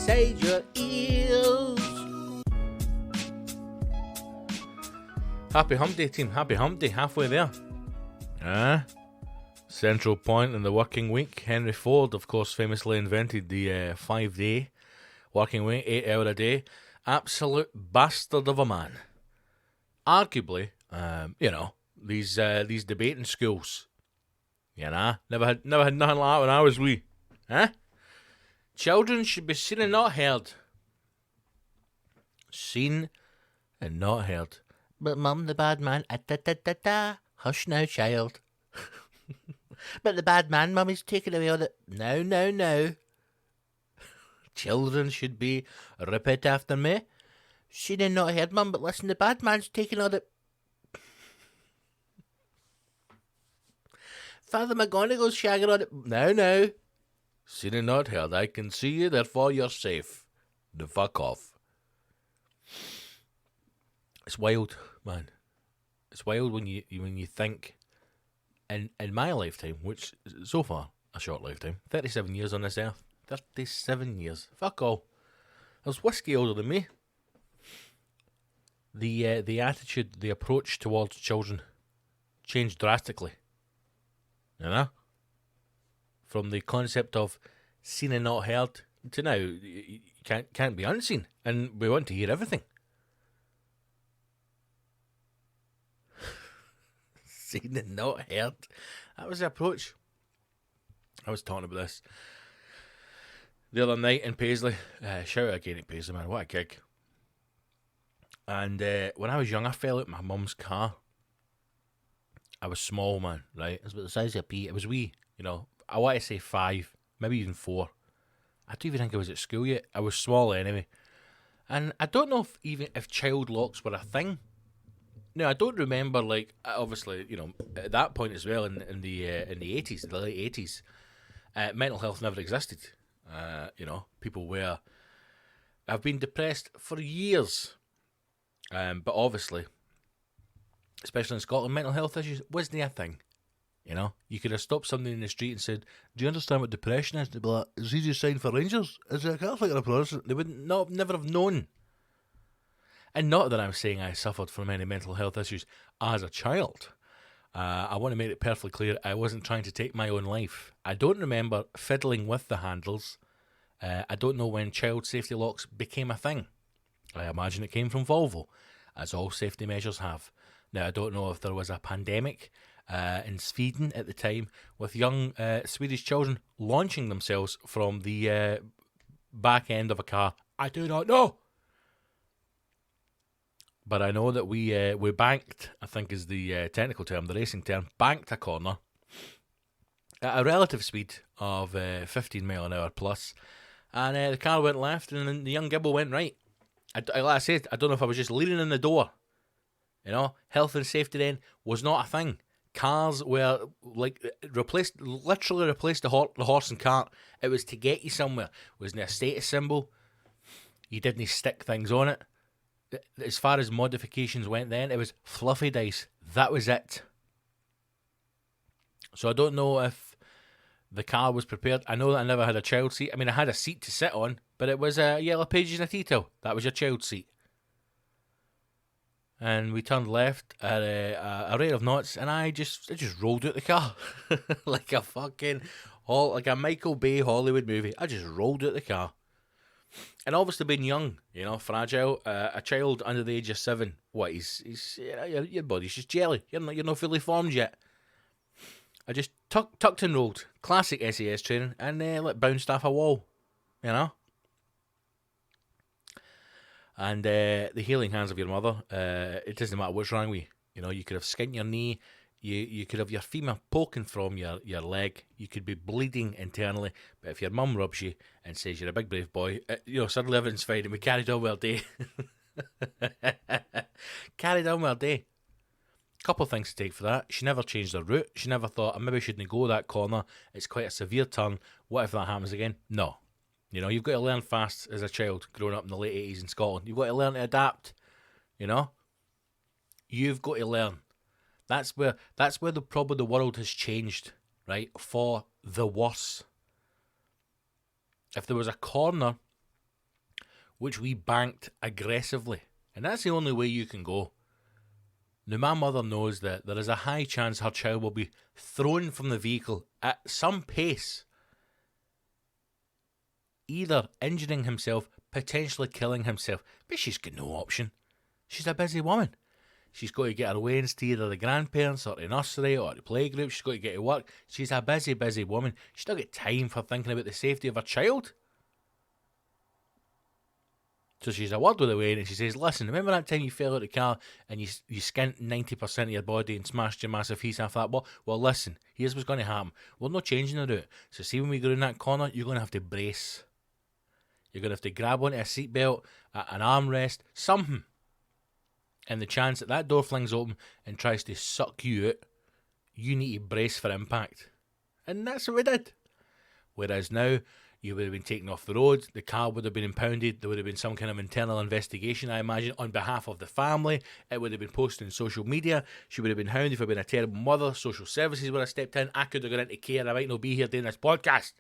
inside your ears. Happy hump day, team. Happy hump day. Halfway there. Central point in the working week. Henry Ford, of course, famously invented the 5-day working week, 8 hour a day. Absolute bastard of a man. Arguably, these debating schools. Never had nothing like that when I was wee. Children should be seen and not heard. Seen and not heard. But mum, the bad man, hush now, child. But the bad man, mum, is taking away all the... No. Children should be... Repeat after me. Seen and not heard, mum, but listen, the bad man's taking all the... Father McGonagall's shagging on it. No. Seen and not heard. I can see you, therefore you're safe. The fuck off. It's wild, man. It's wild when you think... In my lifetime, which is so far a short lifetime, 37 years on this earth. 37 years. Fuck all. There's whiskey older than me. The attitude, the approach towards children changed drastically. From the concept of seen and not heard to now, you can't be unseen, and we want to hear everything. Seen and not heard. That was the approach. I was talking about this the other night in Paisley. Shout out again at Paisley, man. What a gig. And when I was young, I fell out my mum's car. I was small, man, right? It was about the size of a pea. It was wee, I want to say 5, maybe even 4. I don't even think I was at school yet. I was small anyway. And I don't know if child locks were a thing. No, I don't remember, obviously, at that point as well, in the 80s, the late 80s, mental health never existed. People I've been depressed for years. But obviously, especially in Scotland, mental health issues wasn't a thing. You could have stopped somebody in the street and said, "Do you understand what depression is?" They'd be like, "Is he just signed for Rangers? Is it a Catholic or a Protestant?" They would never have known. And not that I'm saying I suffered from any mental health issues as a child. I want to make it perfectly clear, I wasn't trying to take my own life. I don't remember fiddling with the handles. I don't know when child safety locks became a thing. I imagine it came from Volvo, as all safety measures have. Now, I don't know if there was a pandemic in Sweden at the time with young Swedish children launching themselves from the back end of a car. I do not know. But I know that we banked, I think is the technical term, the racing term, banked a corner at a relative speed of 15 mile an hour plus, and the car went left and then the young Gibble went right. Like I said, I don't know if I was just leaning in the door. Health and safety then was not a thing. Cars were literally replaced the horse and cart. It was to get you somewhere. It wasn't a status symbol. You didn't stick things on it. As far as modifications went then, it was fluffy dice. That was it. So I don't know if the car was prepared. I know that I never had a child seat. I mean, I had a seat to sit on, but it was a Yellow Pages and a tea towel. That was your child seat. And we turned left at a rate of knots, and I just rolled out the car like a Michael Bay Hollywood movie. I just rolled out the car. And obviously being young, fragile, a child under the age of 7, your body's just jelly. You're not fully formed yet. I just tucked and rolled. Classic SAS training, and bounced off a wall, And the healing hands of your mother, it doesn't matter what's wrong with you. You could have skint your knee, you could have your femur poking from your leg, you could be bleeding internally, but if your mum rubs you and says you're a big brave boy, suddenly everything's fine, and we carried on with our day. Carried on with our day. Couple of things to take for that. She never changed her route. She never thought, I maybe shouldn't go that corner, it's quite a severe turn, what if that happens again? No. You've got to learn fast as a child growing up in the late 80s in Scotland. You've got to learn to adapt, You've got to learn. That's where probably the world has changed, right, for the worse. If there was a corner which we banked aggressively. And that's the only way you can go. Now, my mother knows that there is a high chance her child will be thrown from the vehicle at some pace, either injuring himself, potentially killing himself. But she's got no option. She's a busy woman. She's got to get her way to either the grandparents or the nursery or the playgroup. She's got to get to work. She's a busy, busy woman. She's not got time for thinking about the safety of her child. So she's a word with the way and she says, listen, remember that time you fell out of the car and you skint 90% of your body and smashed your massive face off that ball? Well, listen, here's what's going to happen. We're not changing the route. So see when we go in that corner, you're going to have to brace. You're going to have to grab onto a seatbelt, an armrest, something. And the chance that door flings open and tries to suck you out, you need to brace for impact. And that's what we did. Whereas now, you would have been taken off the road, the car would have been impounded, there would have been some kind of internal investigation, I imagine, on behalf of the family. It would have been posted on social media. She would have been hounded for being a terrible mother. Social services would have stepped in. I could have gone into care. I might not be here doing this podcast.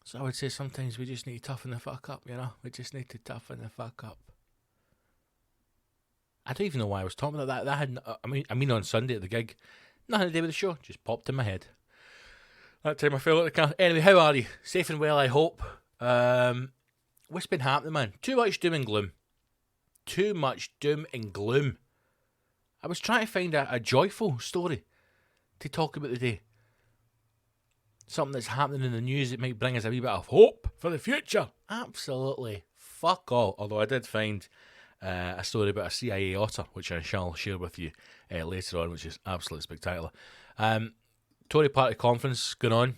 So I would say sometimes we just need to toughen the fuck up, you know? We just need to toughen the fuck up. I don't even know why I was talking about that. That had, I mean on Sunday at the gig, nothing to do with the show, just popped in my head. That time I fell out of the car. Anyway, how are you? Safe and well, I hope. What's been happening, man? Too much doom and gloom. Too much doom and gloom. I was trying to find a joyful story to talk about today. Something that's happening in the news that might bring us a wee bit of hope for the future. Absolutely fuck all. Although I did find a story about a CIA otter, which I shall share with you later on, which is absolutely spectacular. Tory party conference going on,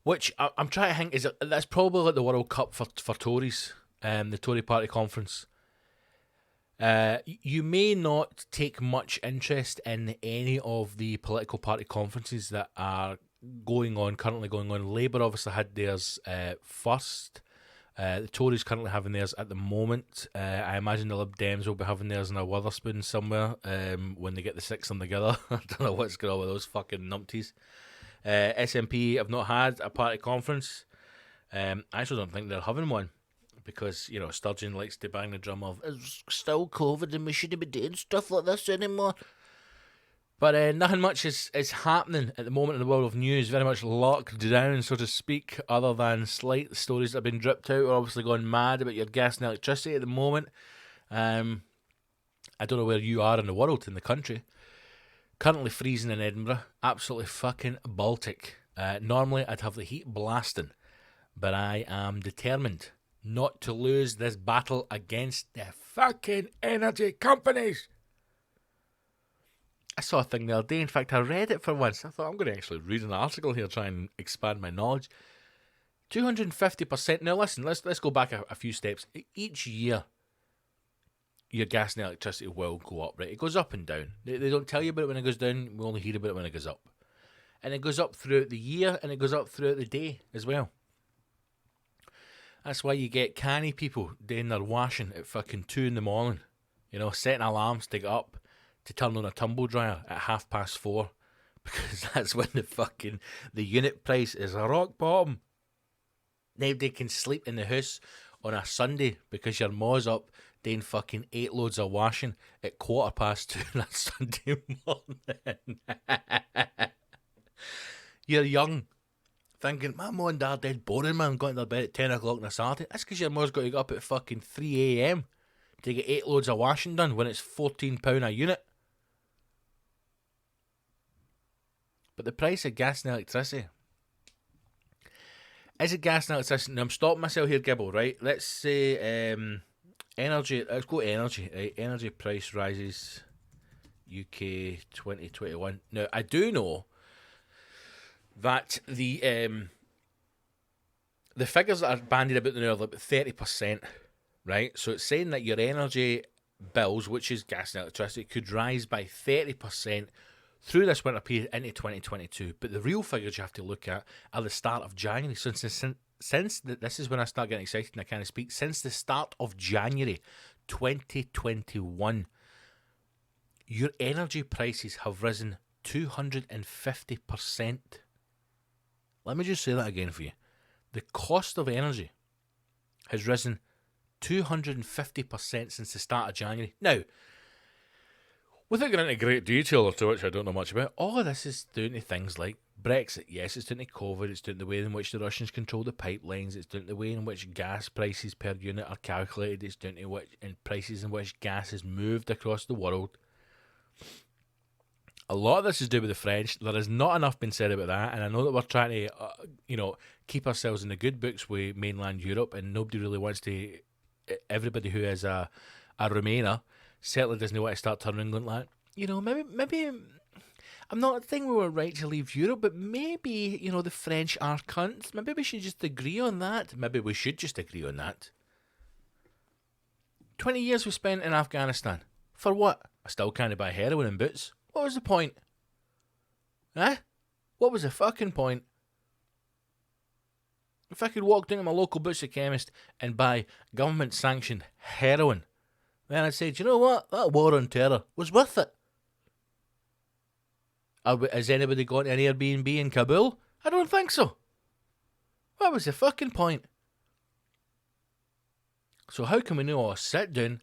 which I'm trying to think, that's probably like the World Cup for Tories, the Tory party conference. You may not take much interest in any of the political party conferences that are currently going on. Labour obviously had theirs first. The Tories currently having theirs at the moment. I imagine the Lib Dems will be having theirs in a Witherspoon somewhere when they get the six of them together. I don't know what's going on with those fucking numpties. SNP have not had a party conference. I actually don't think they're having one because, you know, Sturgeon likes to bang the drum of it's still COVID and we shouldn't be doing stuff like this anymore. But nothing much is happening at the moment in the world of news. Very much locked down, so to speak, other than slight stories that have been dripped out. We're obviously going mad about your gas and electricity at the moment. I don't know where you are in the world, in the country. Currently freezing in Edinburgh. Absolutely fucking Baltic. Normally I'd have the heat blasting, but I am determined not to lose this battle against the fucking energy companies. I saw a thing the other day. In fact, I read it for once. I thought, I'm going to actually read an article here, try and expand my knowledge. 250%. Now, listen, let's go back a few steps. Each year, your gas and electricity will go up, right? It goes up and down. They don't tell you about it when it goes down. We only hear about it when it goes up. And it goes up throughout the year, and it goes up throughout the day as well. That's why you get canny people doing their washing at fucking 2 in the morning. You know, setting alarms to get up to turn on a tumble dryer at 4:30, because that's when the unit price is a rock bottom. Nobody can sleep in the house on a Sunday because your ma's up doing fucking 8 loads of washing at 2:15 on a Sunday morning. You're young, thinking, my mum and dad dead boring, man, going to bed at 10 o'clock on a Saturday. That's because your ma's got to get up at fucking 3 a.m. to get 8 loads of washing done when it's £14 a unit. But the price of gas and electricity. Is it gas and electricity? Now, I'm stopping myself here, Gibble, right? Let's say energy. Let's go energy, right? Energy price rises UK 2021. Now, I do know that the figures that are bandied about now are about 30%, right? So it's saying that your energy bills, which is gas and electricity, could rise by 30% through this winter period into 2022. But the real figures you have to look at are the start of January. So since this is when I start getting excited and I kind of speak, since the start of January 2021, your energy prices have risen 250%. Let me just say that again for you. The cost of energy has risen 250% since the start of January. Now, without going into great detail, to which I don't know much about, all of this is down to things like Brexit. Yes, it's down to COVID. It's down to the way in which the Russians control the pipelines. It's down to the way in which gas prices per unit are calculated. It's down to prices in which gas is moved across the world. A lot of this is to do with the French. There has not enough been said about that, and I know that we're trying to, keep ourselves in the good books with mainland Europe, and nobody really wants to. Everybody who is a Remainer certainly doesn't want to start turning England like, maybe. I'm not saying we were right to leave Europe, but maybe, the French are cunts. Maybe we should just agree on that. Maybe we should just agree on that. 20 years we spent in Afghanistan. For what? I still can't buy heroin and boots. What was the point? Huh? What was the fucking point? If I could walk down to my local butcher chemist and buy government-sanctioned heroin, then I'd say, do you know what? That war on terror was worth it. Has anybody got an Airbnb in Kabul? I don't think so. What was the fucking point? So how can we not all sit down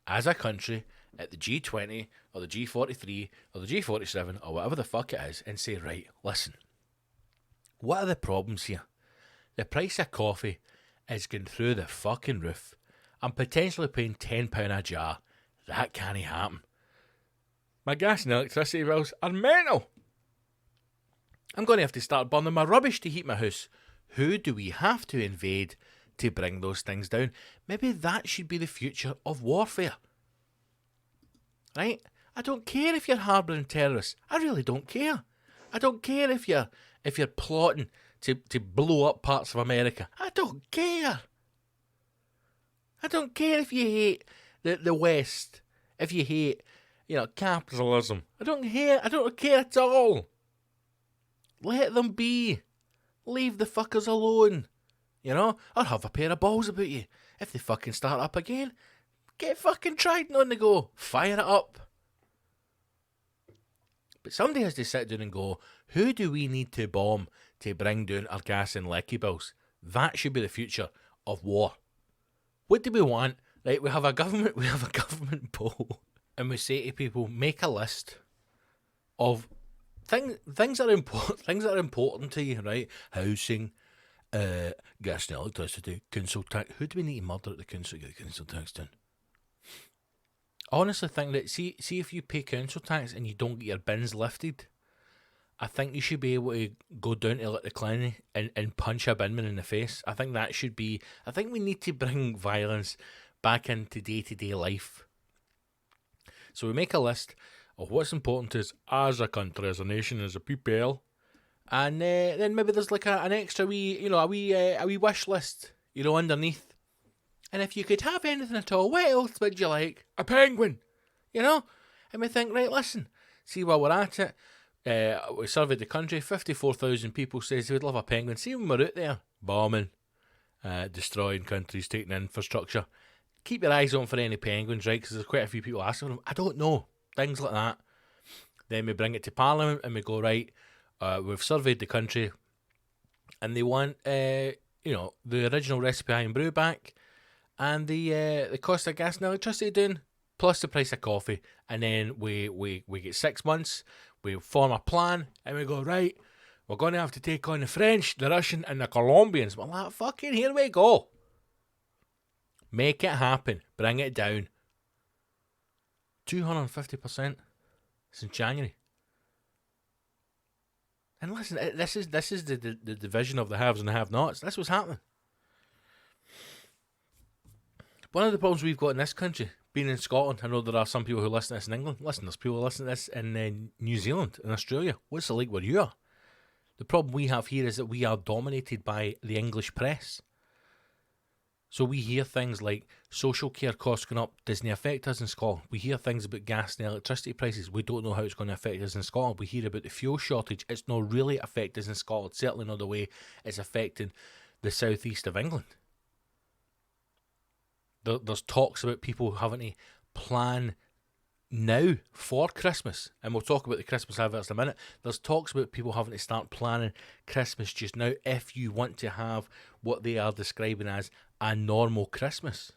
as a country at the G20 or the G43 or the G47 or whatever the fuck it is and say, right, listen, what are the problems here? The price of coffee is going through the fucking roof. I'm potentially paying £10 a jar. That can't happen. My gas and electricity bills are mental. I'm going to have to start burning my rubbish to heat my house. Who do we have to invade to bring those things down? Maybe that should be the future of warfare. Right? I don't care if you're harbouring terrorists. I really don't care. I don't care if you're plotting to blow up parts of America. I don't care. I don't care if you hate the West. If you hate, capitalism. I don't care at all. Let them be. Leave the fuckers alone. Or have a pair of balls about you. If they fucking start up again, get fucking Trident on the go. Fire it up. But somebody has to sit down and go, who do we need to bomb to bring down our gas and lecky bills? That should be the future of war. What do we want? Right, we have a government poll, and we say to people, make a list of things that are important to you, right? Housing, gas and electricity, council tax. Who do we need to murder at the council to get the council tax done? I honestly think that, see if you pay council tax and you don't get your bins lifted, I think you should be able to go down to the clinic and punch a binman in the face. I think that should be... I think we need to bring violence back into day-to-day life. So we make a list of what's important to us as a country, as a nation, as a people, and then maybe there's like an extra wee, a wee wish list, underneath. And if you could have anything at all, what else would you like? A penguin, And we think, right, listen, see while we're at it, we surveyed the country, 54,000 people says they would love a penguin. See when we're out there, bombing, destroying countries, taking infrastructure. Keep your eyes on for any penguins, right? Because there's quite a few people asking for them. I don't know. Things like that. Then we bring it to Parliament and we go, right, we've surveyed the country and they want, the original recipe iron brew back and the cost of gas and electricity down, plus the price of coffee. And then we get 6 months, we form a plan and we go, right, we're going to have to take on the French, the Russian and the Colombians. We're like, fucking here we go. Make it happen. Bring it down. 250% since January. And listen, this is the division of the haves and the have-nots. That's what's happening. One of the problems we've got in this country, being in Scotland, I know there are some people who listen to this in England. Listen, there's people who listen to this in New Zealand, in Australia. What's it like where you are? The problem we have here is that we are dominated by the English press. So we hear things like social care costs going up doesn't affect us in Scotland. We hear things about gas and electricity prices. We don't know how it's going to affect us in Scotland. We hear about the fuel shortage. It's not really affecting us in Scotland. Certainly not the way it's affecting the southeast of England. There's talks about people having to plan now for Christmas, and we'll talk about the Christmas adverts in a minute. There's talks about people having to start planning Christmas just now if you want to have what they are describing as a normal Christmas.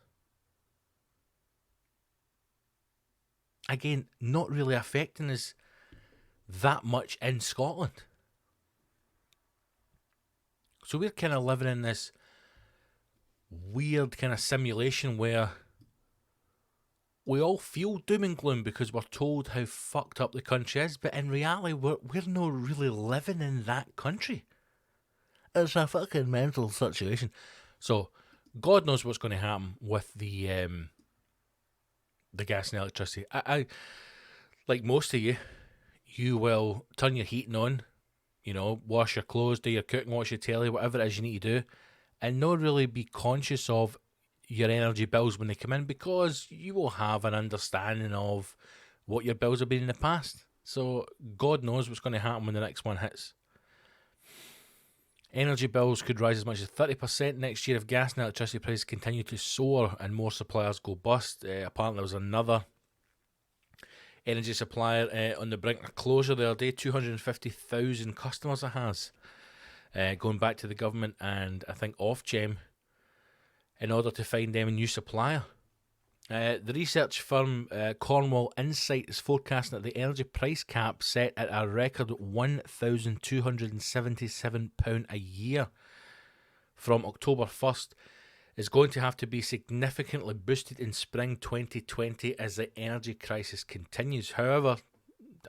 Again, not really affecting us that much in Scotland. So we're kind of living in this weird kind of simulation where we all feel doom and gloom because we're told how fucked up the country is, but in reality, we're not really living in that country. It's a fucking mental situation. So, God knows what's going to happen with the gas and electricity. I like most of you, you will turn your heating on, you know, wash your clothes, do your cooking, watch your telly, whatever it is you need to do, and not really be conscious of your energy bills when they come in, because you will have an understanding of what your bills have been in the past. So God knows what's going to happen when the next one hits. Energy bills could rise as much as 30% next year if gas and electricity prices continue to soar and more suppliers go bust. Apparently there was another energy supplier on the brink of closure the other day. 250,000 customers it has, going back to the government and I think Ofgem in order to find them a new supplier. The research firm Cornwall Insight is forecasting that the energy price cap set at a record £1,277 a year from October 1st is going to have to be significantly boosted in spring 2020 as the energy crisis continues. However,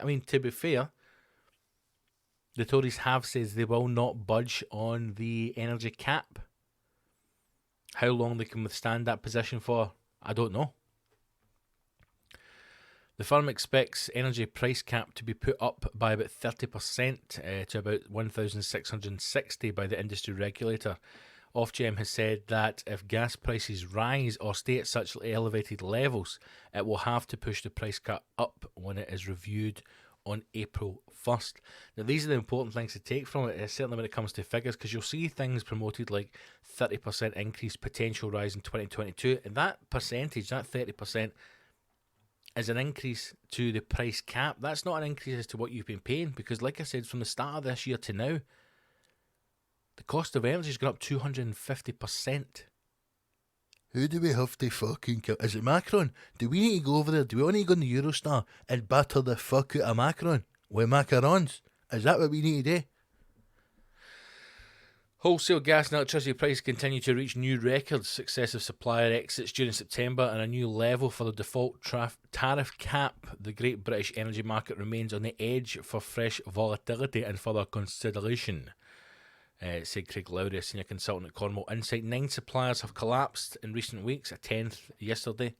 I mean, to be fair, the Tories have said they will not budge on the energy cap. How long they can withstand that position for, I don't know. The firm expects energy price cap to be put up by about 30% to about 1,660 by the industry regulator. Ofgem has said that if gas prices rise or stay at such elevated levels, it will have to push the price cap up when it is reviewed on April 1st. Now, these are the important things to take from it, certainly when it comes to figures, because you'll see things promoted like 30% increase, potential rise in 2022, and that percentage, that 30%, is an increase to the price cap. That's not an increase as to what you've been paying, because like I said, from the start of this year to now, the cost of energy has gone up 250%. Who do we have to fucking kill? Is it Macron? Do we need to go over there? Do we want to go in the Eurostar and batter the fuck out of Macron with macarons? Is that what we need to do? Wholesale gas and electricity prices continue to reach new records. Successive supplier exits during September and a new level for the default tariff cap. The Great British energy market remains on the edge for fresh volatility and further consideration, said Craig Lowry, a senior consultant at Cornwall Insight. 9 suppliers have collapsed in recent weeks, a 10th yesterday,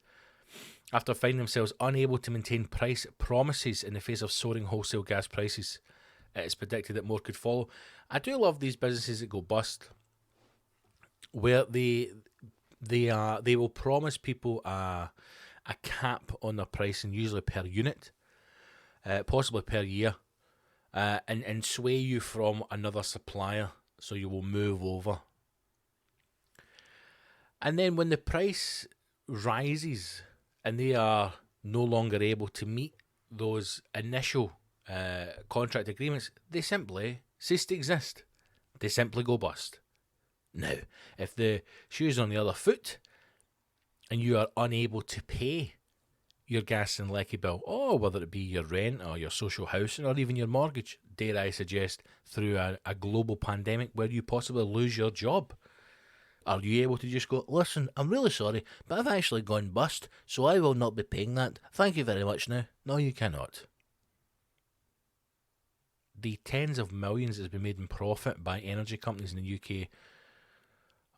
after finding themselves unable to maintain price promises in the face of soaring wholesale gas prices. It's predicted that more could follow. I do love these businesses that go bust, where they will promise people a cap on their pricing, usually per unit, possibly per year, and sway you from another supplier, so you will move over. And then when the price rises and they are no longer able to meet those initial contract agreements, they simply cease to exist. They simply go bust. Now, if the shoe's on the other foot and you are unable to pay your gas and lecky bill, or whether it be your rent or your social housing or even your mortgage, dare I suggest, through a global pandemic where you possibly lose your job, are you able to just go, listen, I'm really sorry, but I've actually gone bust, so I will not be paying that. Thank you very much now. No, you cannot. The tens of millions that has been made in profit by energy companies in the UK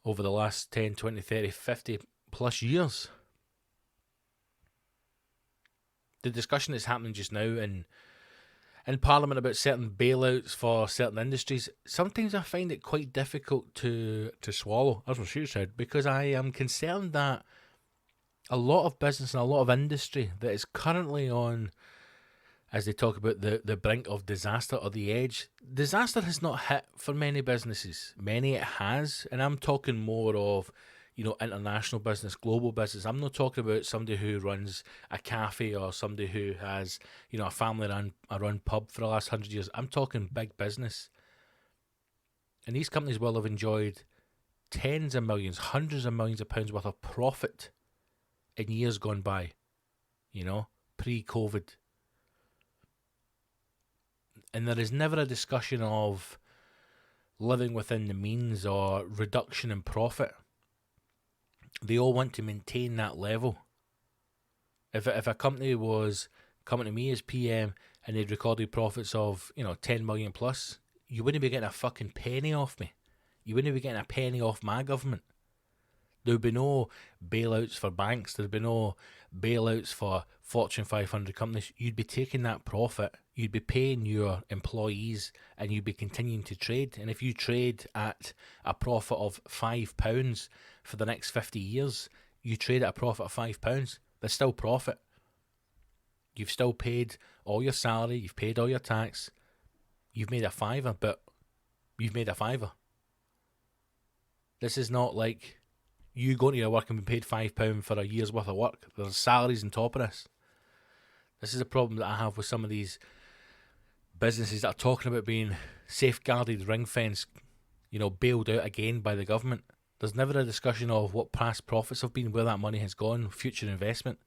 over the last 10, 20, 30, 50 plus years. The discussion that's happening just now in Parliament about certain bailouts for certain industries, sometimes I find it quite difficult to swallow, as what she said, because I am concerned that a lot of business and a lot of industry that is currently on, as they talk about, the brink of disaster or the edge. Disaster has not hit for many businesses. Many it has, and I'm talking more of international business, global business. I'm not talking about somebody who runs a cafe or somebody who has, a family-run pub for the last 100 years. I'm talking big business. And these companies will have enjoyed tens of millions, hundreds of millions of pounds worth of profit in years gone by, pre-COVID. And there is never a discussion of living within the means or reduction in profit. They all want to maintain that level. If a company was coming to me as PM and they'd recorded profits of 10 million plus, you wouldn't be getting a fucking penny off me. You wouldn't be getting a penny off my government. There would be no bailouts for banks. There would be no bailouts for Fortune 500 companies. You'd be taking that profit. You'd be paying your employees and you'd be continuing to trade. And if you trade at a profit of £5 for the next 50 years, you trade at a profit of £5. There's still profit. You've still paid all your salary. You've paid all your tax. You've made a fiver, but you've made a fiver. This is not like you going to your work and being paid £5 for a year's worth of work. There's salaries on top of this. This is a problem that I have with some of these businesses that are talking about being safeguarded, ring-fenced, bailed out again by the government. There's never a discussion of what past profits have been, where that money has gone, future investment.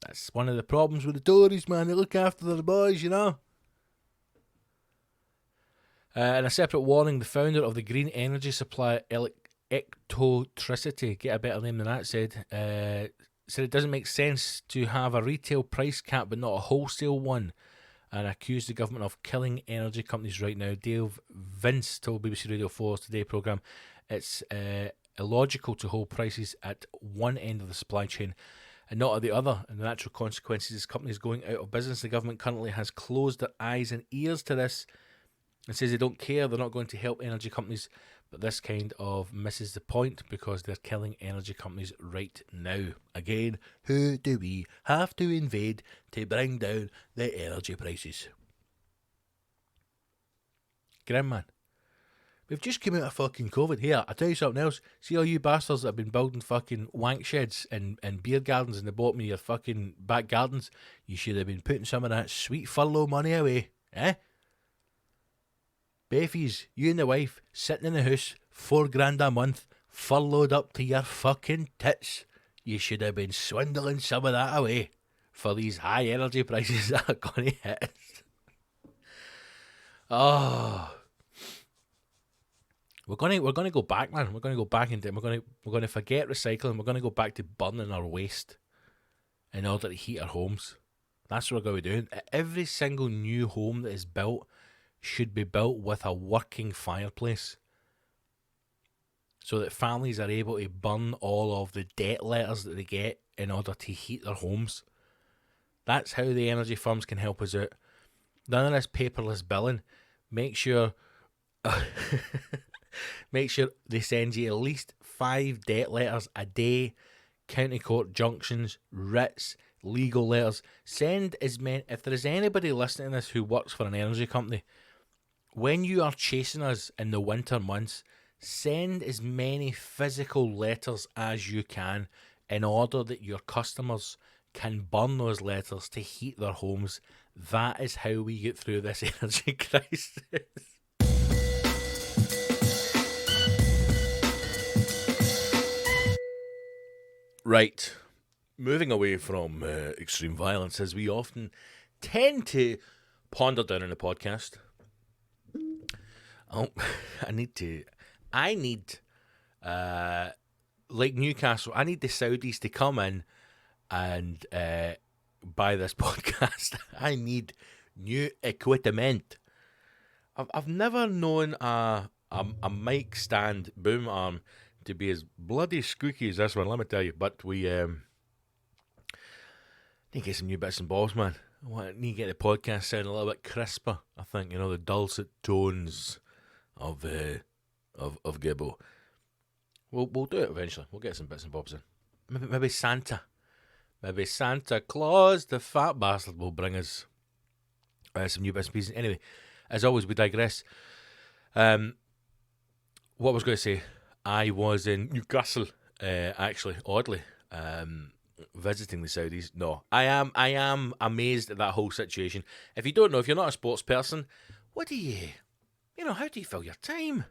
That's one of the problems with the Tories, man. They look after their boys, And a separate warning, the founder of the green energy supplier Ectotricity, get a better name than that, said it doesn't make sense to have a retail price cap but not a wholesale one, and accused the government of killing energy companies right now. Dave Vince told BBC Radio 4's Today programme it's illogical to hold prices at one end of the supply chain and not at the other, and the natural consequences is companies going out of business. The government currently has closed their eyes and ears to this and says they don't care, they're not going to help energy companies, but this kind of misses the point because they're killing energy companies right now. Again, who do we have to invade to bring down the energy prices? Grim, man. We've just come out of fucking COVID. Here, I'll tell you something else. See all you bastards that have been building fucking wank sheds and beer gardens in the bottom of your fucking back gardens? You should have been putting some of that sweet furlough money away, eh? Beffies, you and the wife, sitting in the house, $4,000 a month, furloughed up to your fucking tits. You should have been swindling some of that away for these high energy prices that are going to hit us. Oh, we're going to go back, man. We're going to go back into. We're going to forget recycling. We're going to go back to burning our waste in order to heat our homes. That's what we're going to be doing. Every single new home that is built should be built with a working fireplace, so that families are able to burn all of the debt letters that they get in order to heat their homes. That's how the energy firms can help us out. None of this paperless billing. Make sure they send you at least 5 debt letters a day, county court junctions, writs, legal letters. Send as many. If there is anybody listening to this who works for an energy company, when you are chasing us in the winter months, send as many physical letters as you can in order that your customers can burn those letters to heat their homes. That is how we get through this energy crisis. Right. Moving away from extreme violence, as we often tend to ponder down in the podcast. I need, like Newcastle, I need the Saudis to come in and buy this podcast. I need new equipment. I've never known a mic stand boom arm to be as bloody squeaky as this one, let me tell you. But we need to get some new bits and bobs, man. I need to get the podcast sounding a little bit crisper. I think, the dulcet tones of Gibbo. We'll do it eventually. We'll get some bits and bobs in. Maybe Santa Claus, the fat bastard, will bring us some new bits and pieces. Anyway, as always, we digress. What I was going to say, I was in Newcastle, actually, oddly, visiting the Saudis. No, I am amazed at that whole situation. If you don't know, if you're not a sports person, what do you know, how do you fill your time?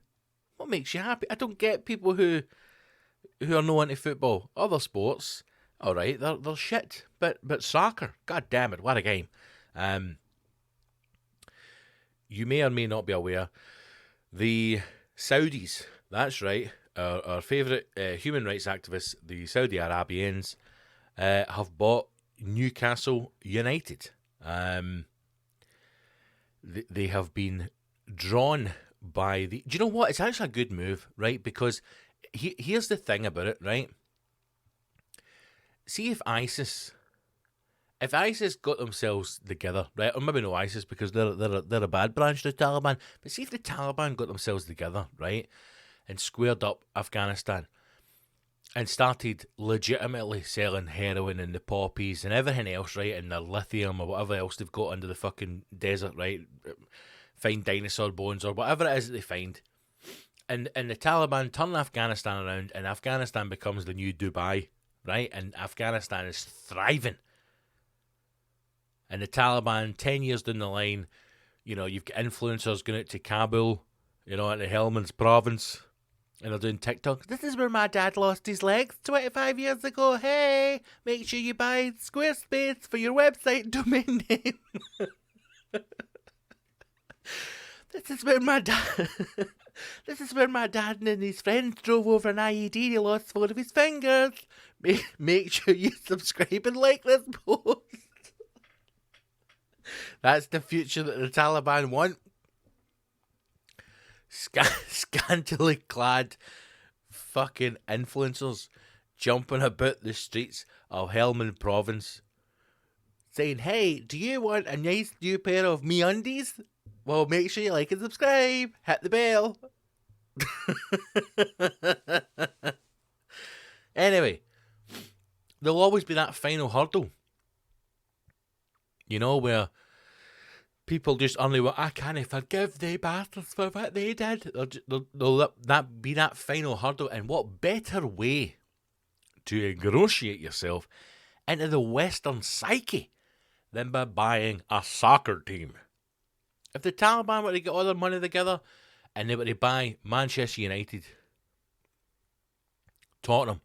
What makes you happy? I don't get people who are no into football. Other sports, all right, they're shit. But soccer, god damn it, what a game. You may or may not be aware, the Saudis, that's right, our favourite human rights activists, the Saudi Arabians, have bought Newcastle United. They have been drawn by the... Do you know what? It's actually a good move, right? Because here's the thing about it, right? See if ISIS got themselves together, right? Or maybe no ISIS, because they're a bad branch of the Taliban. But see if the Taliban got themselves together, right? And squared up Afghanistan and started legitimately selling heroin and the poppies and everything else, right? And their lithium or whatever else they've got under the fucking desert, right? Find dinosaur bones or whatever it is that they find. And the Taliban turn Afghanistan around, and Afghanistan becomes the new Dubai, right? And Afghanistan is thriving. And the Taliban, 10 years down the line, you know, you've got influencers going out to Kabul, you know, into Helmand's province, and they're doing TikTok. This is where my dad lost his legs 25 years ago. Hey, make sure you buy Squarespace for your website domain name. This is where my dad and his friends drove over an IED. He lost 4 of his fingers. Make sure you subscribe and like this post. That's the future that the Taliban want. Scantily clad fucking influencers jumping about the streets of Helmand province saying, hey, do you want a nice new pair of MeUndies? Well, make sure you like and subscribe. Hit the bell. Anyway, there'll always be that final hurdle. You know, where people just only, well, I can't forgive the bastards for what they did. They'll that be that final hurdle. And what better way to ingratiate yourself into the Western psyche than by buying a soccer team? If the Taliban were to get all their money together and they were to buy Manchester United, Tottenham,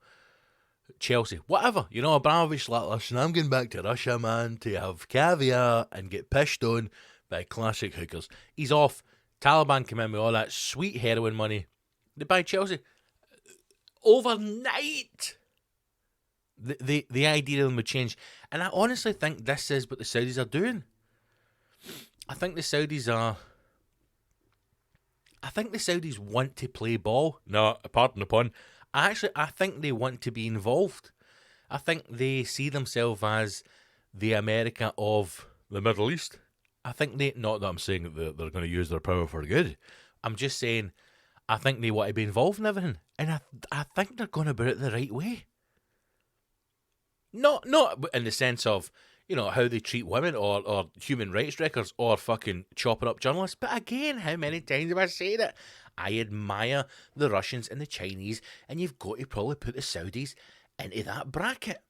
Chelsea, whatever, you know, Abramovich like, listen, I'm going back to Russia, man, to have caviar and get pissed on by classic hookers. He's off. Taliban come in with all that sweet heroin money. They buy Chelsea. Overnight, the idea of them would change. And I honestly think this is what the Saudis are doing. I think the Saudis want to play ball. No, pardon the pun. I think they want to be involved. I think they see themselves as the America of the Middle East. I think not that I'm saying that they're going to use their power for good. I'm just saying, I think they want to be involved in everything. And I think they're going about it the right way. Not in the sense of, you know, how they treat women or human rights records or fucking chopping up journalists. But again, how many times have I said it? I admire the Russians and the Chinese, and you've got to probably put the Saudis into that bracket.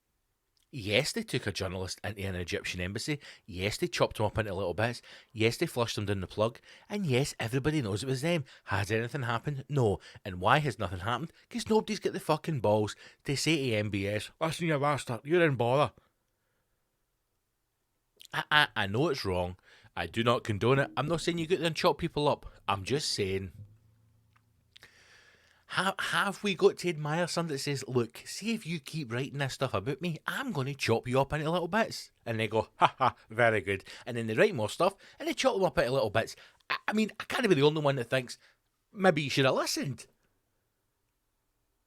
Yes, they took a journalist into an Egyptian embassy. Yes, they chopped him up into little bits. Yes, they flushed him down the plug. And yes, everybody knows it was them. Has anything happened? No. And why has nothing happened? Because nobody's got the fucking balls to say to MBS, listen, you bastard, you're in bother. I know it's wrong. I do not condone it. I'm not saying you go there and chop people up. I'm just saying, have we got to admire somebody that says, look, see if you keep writing this stuff about me, I'm going to chop you up into little bits. And they go, ha, very good. And then they write more stuff and they chop them up into little bits. I mean, I can't be the only one that thinks, maybe you should have listened.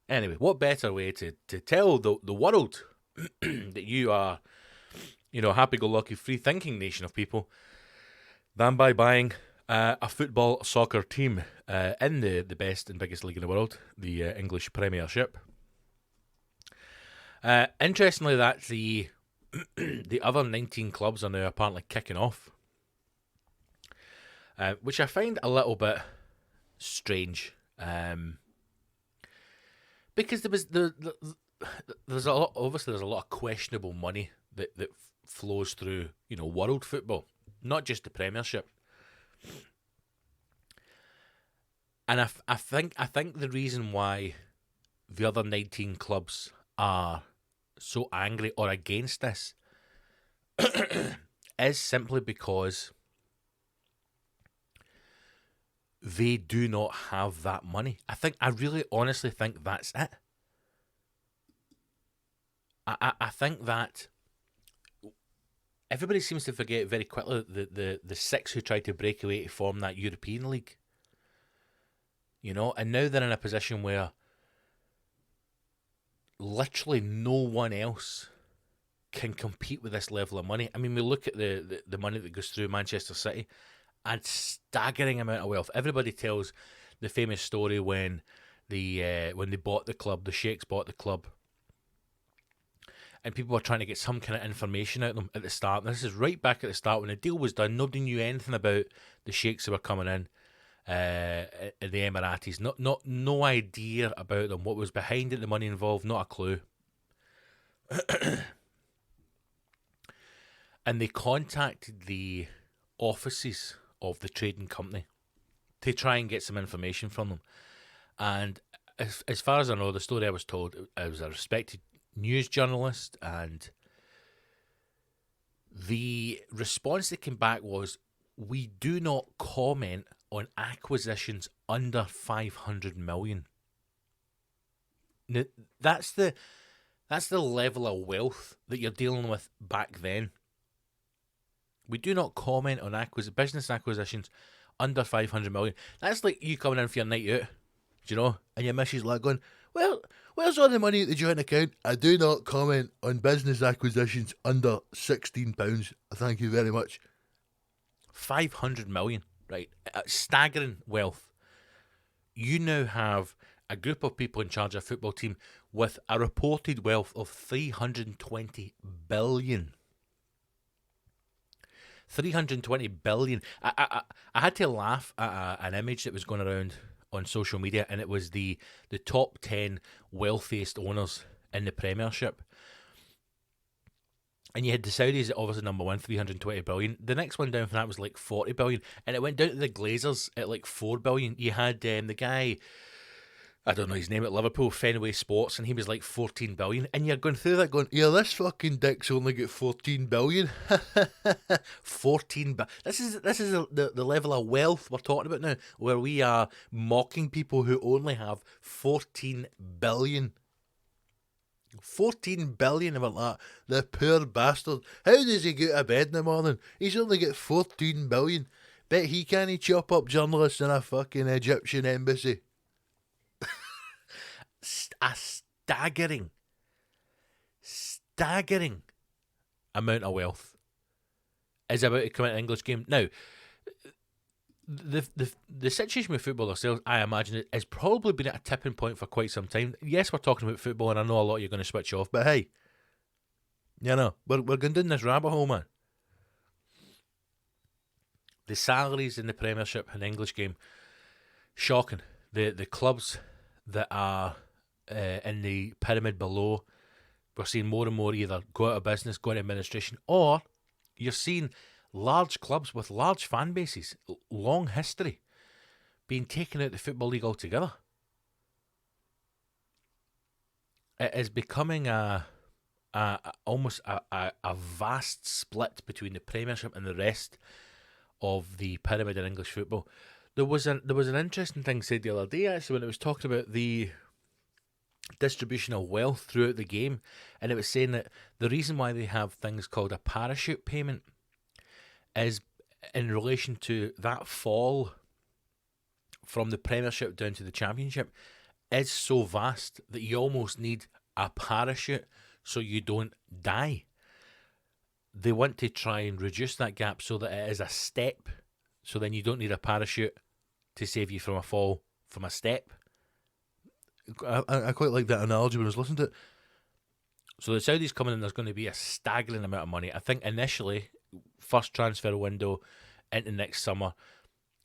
Anyway, what better way to tell the world that you are, you know, happy-go-lucky, free-thinking nation of people than by buying a football soccer team in the best and biggest league in the world, the English Premiership. Interestingly, that the other 19 clubs are now apparently kicking off, which I find a little bit strange. Because there's a lot. Obviously, there's a lot of questionable money that flows through, world football, not just the Premiership. And I think the reason why the other 19 clubs are so angry or against this is simply because they do not have that money. I really honestly think that's it. I think that everybody seems to forget very quickly the six who tried to break away to form that European League. And now they're in a position where literally no one else can compete with this level of money. I mean, we look at the money that goes through Manchester City, and staggering amount of wealth. Everybody tells the famous story when they bought the club, the Sheikhs bought the club, and people were trying to get some kind of information out of them at the start. And this is right back at the start when the deal was done. Nobody knew anything about the Sheikhs who were coming in. The Emiratis, no idea about them, what was behind it, the money involved, not a clue. And they contacted the offices of the trading company to try and get some information from them. And as far as I know, the story I was told, I was a respected news journalist, and the response that came back was, "We do not comment on acquisitions under 500 million. Now, that's the level of wealth that you're dealing with back then. We do not comment on business acquisitions under 500 million. That's like you coming in for your night out, and your missus like going, "Well, where's all the money at the joint account? I do not comment on business acquisitions under £16. Thank you very much." 500 million. Right, staggering wealth. You now have a group of people in charge of a football team with a reported wealth of 320 billion. 320 billion. I had to laugh at an image that was going around on social media, and it was the top 10 wealthiest owners in the Premiership. And you had the Saudis, obviously number one, 320 billion. The next one down from that was like 40 billion. And it went down to the Glazers at like 4 billion. You had the guy, I don't know his name, at Liverpool, Fenway Sports, and he was like 14 billion. And you're going through that going, "Yeah, this fucking dick's only got 14 billion. 14 billion. This is the level of wealth we're talking about now, where we are mocking people who only have 14 billion. 14 billion about that. The poor bastard. How does he get out of bed in the morning? He's only got 14 billion. Bet he can't chop up journalists in a fucking Egyptian embassy. A staggering amount of wealth is about to come into the English game. Now, the situation with football ourselves, I imagine, it has probably been at a tipping point for quite some time. Yes, we're talking about football, and I know a lot of you are going to switch off, but hey, we're going down this rabbit hole, man. The salaries in the Premiership and English game, shocking. The clubs that are in the pyramid below, we're seeing more and more either go out of business, go into administration, or you're seeing large clubs with large fan bases, long history, being taken out of the Football League altogether. It is becoming almost a vast split between the Premiership and the rest of the pyramid in English football. There was an interesting thing said the other day, actually, when it was talking about the distribution of wealth throughout the game, and it was saying that the reason why they have things called a parachute payment is in relation to that fall from the Premiership down to the Championship is so vast that you almost need a parachute so you don't die. They want to try and reduce that gap so that it is a step, so then you don't need a parachute to save you from a fall from a step. I quite like that analogy when I was listening to it. So the Saudis coming in, there's going to be a staggering amount of money. I think initially, first transfer window into next summer,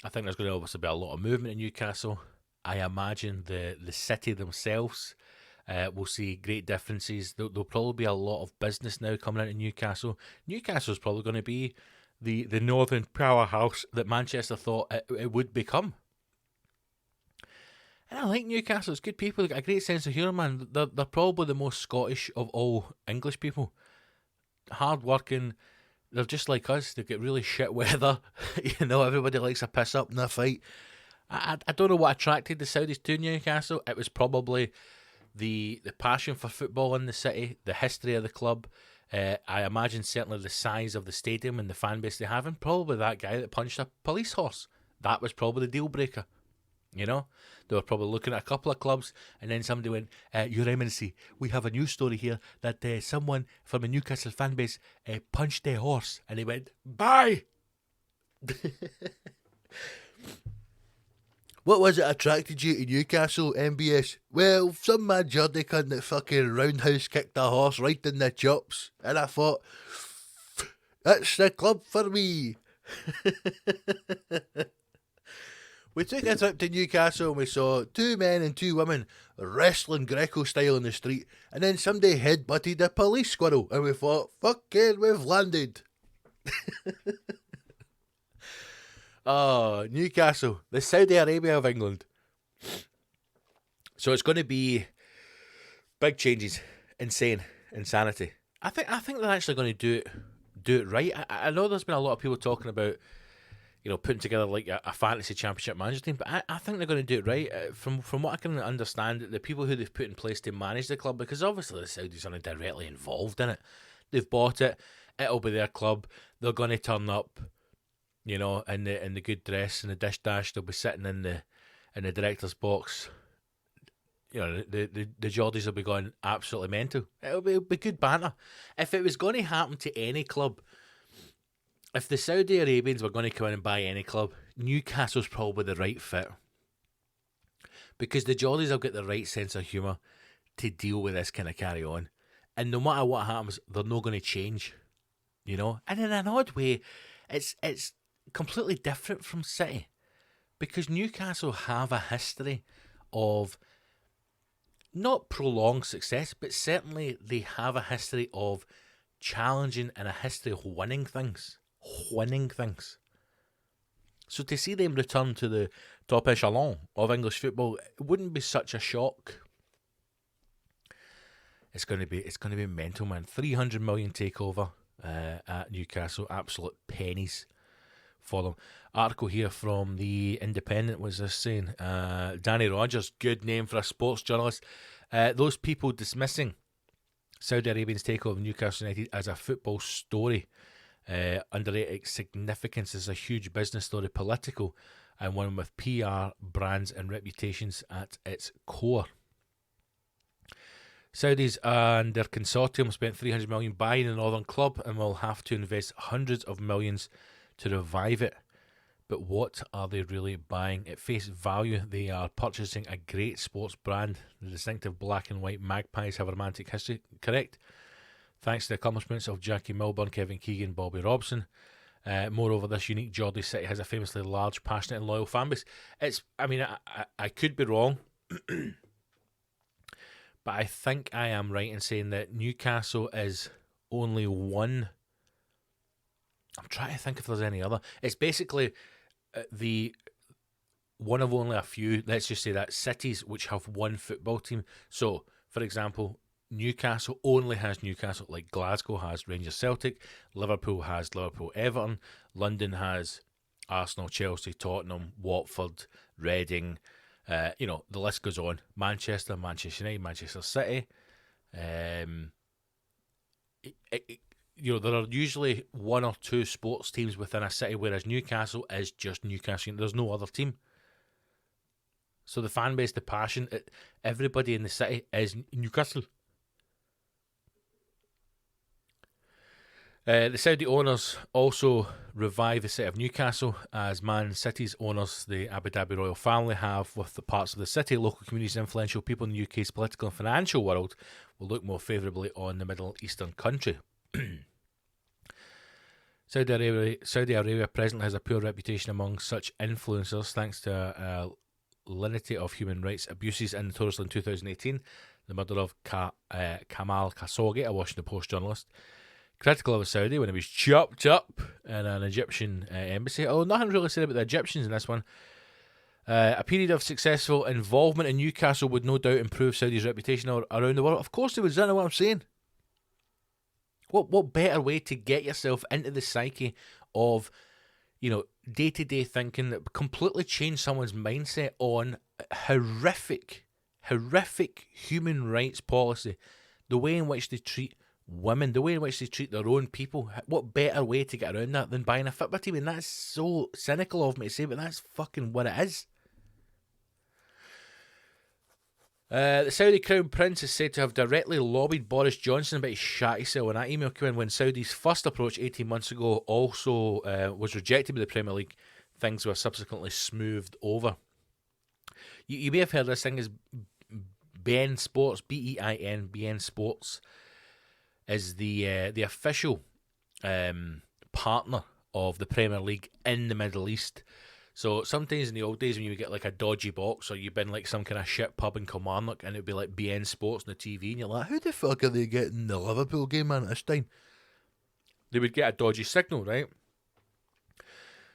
I think there's going to obviously be a lot of movement in Newcastle. I imagine the city themselves We'll see great differences. There'll probably be a lot of business now coming into Newcastle. Newcastle's probably going to be the northern powerhouse that Manchester thought it would become. And I like Newcastle. It's good people. They've got a great sense of humour, man. They're probably the most Scottish of all English people. Hard working. They're just like us. They've got really shit weather. Everybody likes a piss up in a fight. I don't know what attracted the Saudis to Newcastle. It was probably the passion for football in the city, the history of the club. I imagine certainly the size of the stadium and the fan base they have, and probably that guy that punched a police horse. That was probably the deal breaker. They were probably looking at a couple of clubs, and then somebody went, Your Eminency, we have a news story here that someone from a Newcastle fan base punched a horse. And he went, bye! What was it attracted you to Newcastle, MBS? Well, some mad Geordie cunt that fucking roundhouse kicked a horse right in the chops. And I thought, that's the club for me. We took a trip to Newcastle and we saw 2 men and 2 women wrestling Greco style in the street, and then somebody headbutted a police squirrel, and we thought, fucking, we've landed. Oh, Newcastle, the Saudi Arabia of England. So it's going to be big changes, insanity. I think they're actually going to do it right. I know there's been a lot of people talking about putting together like a fantasy championship manager team, but I think they're going to do it right. From what I can understand, the people who they've put in place to manage the club, because obviously the Saudis aren't directly involved in it. They've bought it. It'll be their club. They're going to turn up, in the good dress and the dish dash. They'll be sitting in the director's box. The Geordies will be going absolutely mental. It'll be good banter. If it was going to happen to any club, if the Saudi Arabians were going to come in and buy any club, Newcastle's probably the right fit. Because the Geordies have got the right sense of humour to deal with this kind of carry on. And no matter what happens, they're not going to change. And in an odd way, it's completely different from City. Because Newcastle have a history of not prolonged success, but certainly they have a history of challenging and a history of winning things. So to see them return to the top echelon of English football, it wouldn't be such a shock. It's going to be mental, man. 300 million takeover at Newcastle, absolute pennies for them. Article here from the Independent was this saying, Danny Rogers, good name for a sports journalist. Those people dismissing Saudi Arabians' takeover of Newcastle United as a football story underrate its significance as a huge business story, political, and one with PR, brands and reputations at its core. Saudis and their consortium spent 300 million buying the Northern club and will have to invest hundreds of millions to revive it. But what are they really buying? At face value, they are purchasing a great sports brand. The distinctive black and white Magpies have a romantic history, correct? Thanks to the accomplishments of Jackie Milburn, Kevin Keegan, Bobby Robson. Moreover, this unique Geordie city has a famously large, passionate and loyal fan base. I could be wrong, but I think I am right in saying that Newcastle is only one. I'm trying to think if there's any other. It's basically the one of only a few, let's just say that, cities which have one football team. So, for example, Newcastle only has Newcastle, like Glasgow has Rangers Celtic, Liverpool has Liverpool Everton, London has Arsenal, Chelsea, Tottenham, Watford, Reading, the list goes on. Manchester United, Manchester City. There are usually one or two sports teams within a city, whereas Newcastle is just Newcastle. There's no other team. So the fan base, the passion, everybody in the city is Newcastle. The Saudi owners also revive the city of Newcastle, as Man City's owners, the Abu Dhabi royal family, have with the parts of the city. Local communities and influential people in the UK's political and financial world will look more favourably on the Middle Eastern country. Saudi Arabia presently has a poor reputation among such influencers thanks to a linity of human rights abuses and notoriously in 2018. the murder of Kamal Khashoggi, a Washington Post journalist, critical of a Saudi when he was chopped up in an Egyptian embassy. Oh, nothing really said about the Egyptians in this one. A period of successful involvement in Newcastle would no doubt improve Saudi's reputation around the world. Of course it would, is that what I'm saying? What better way to get yourself into the psyche of, day-to-day thinking that completely change someone's mindset on horrific human rights policy, the way in which they treat women, the way in which they treat their own people. What better way to get around that than buying a football team? And that's so cynical of me to say, but that's fucking what it is. The Saudi Crown Prince is said to have directly lobbied Boris Johnson about his shatty sale, and that email came in when Saudi's first approach 18 months ago also was rejected by the Premier League. Things were subsequently smoothed over. You may have heard this thing as beIN Sports, BEIN, beIN Sports, is the official partner of the Premier League in the Middle East. So sometimes in the old days when you would get like a dodgy box or you've been like some kind of shit pub in Kilmarnock and it would be like beIN Sports on the TV and you're like, how the fuck are they getting the Liverpool game on at this time? They would get a dodgy signal, right?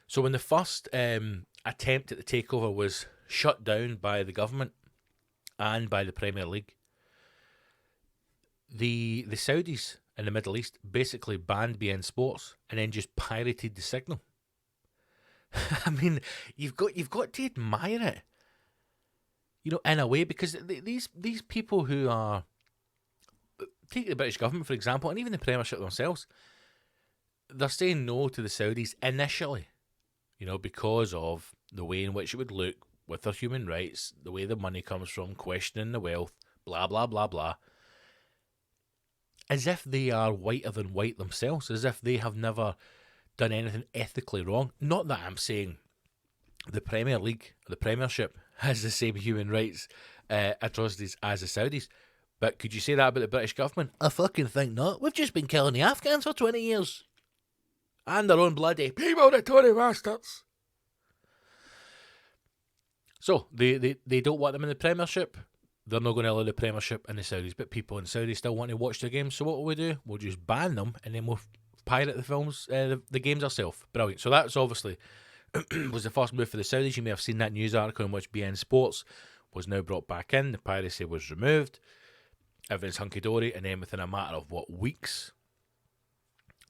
So when the first attempt at the takeover was shut down by the government and by the Premier League, the Saudis in the Middle East basically banned beIN Sports and then just pirated the signal. I mean, you've got to admire it, in a way, because these people who are, take the British government for example, and even the Premiership themselves, they're saying no to the Saudis initially, because of the way in which it would look with their human rights, the way the money comes from, questioning the wealth, blah blah blah blah, as if they are whiter than white themselves, as if they have never done anything ethically wrong. Not that I'm saying the Premier League, the Premiership, has the same human rights atrocities as the Saudis, but could you say that about the British government? I fucking think not. We've just been killing the Afghans for 20 years. And their own bloody people, the Tory bastards. So, they don't want them in the Premiership. They're not going to allow the Premiership in the Saudis, but people in Saudi still want to watch their games, so what will we do? We'll just ban them, and then we'll pirate the films, the games ourselves. Brilliant. So that's obviously was the first move for the Saudis. You may have seen that news article in which beIN Sports was now brought back in. The piracy was removed. Everything's hunky-dory. And then within a matter of, weeks,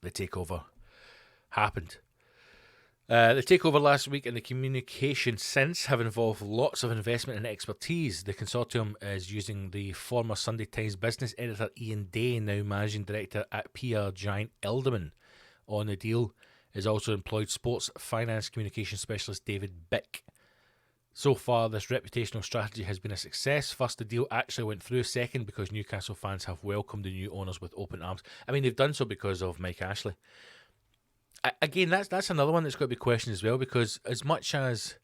the takeover happened. The takeover last week and the communication since have involved lots of investment and expertise. The consortium is using the former Sunday Times business editor Ian Day, now managing director at PR giant Elderman. On the deal is also employed sports finance communication specialist David Bick. So far, this reputational strategy has been a success. First, the deal actually went through. Second, because Newcastle fans have welcomed the new owners with open arms. I mean, they've done so because of Mike Ashley. Again, that's another one that's got to be questioned as well, because as much as